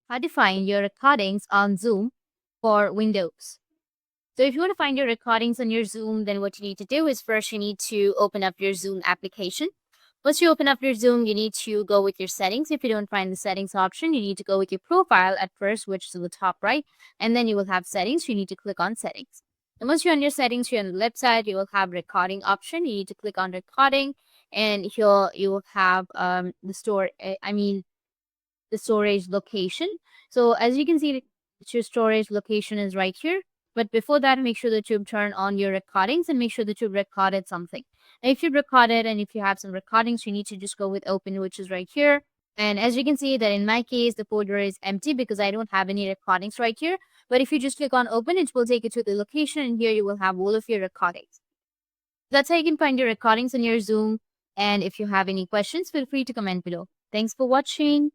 how to find your recordings on Zoom for Windows. So if you want to find your recordings on your Zoom, then what you need to do is first you need to open up your Zoom application. Once you open up your Zoom, you need to go with your settings. If you don't find the settings option, you need to go with your profile at first, which is to the top right, and then you will have settings. You need to click on settings. And once you're on your settings, you're on the left side, you will have recording option. You need to click on recording, and here you will have the storage location. So as you can see, your storage location is right here. But before that, make sure that you turn on your recordings and make sure that you've recorded something. Now, if you've recorded and if you have some recordings, you need to just go with open, which is right here. And as you can see that in my case, the folder is empty because I don't have any recordings right here. But if you just click on open, it will take you to the location and here you will have all of your recordings. That's how you can find your recordings on your Zoom. And if you have any questions, feel free to comment below. Thanks for watching.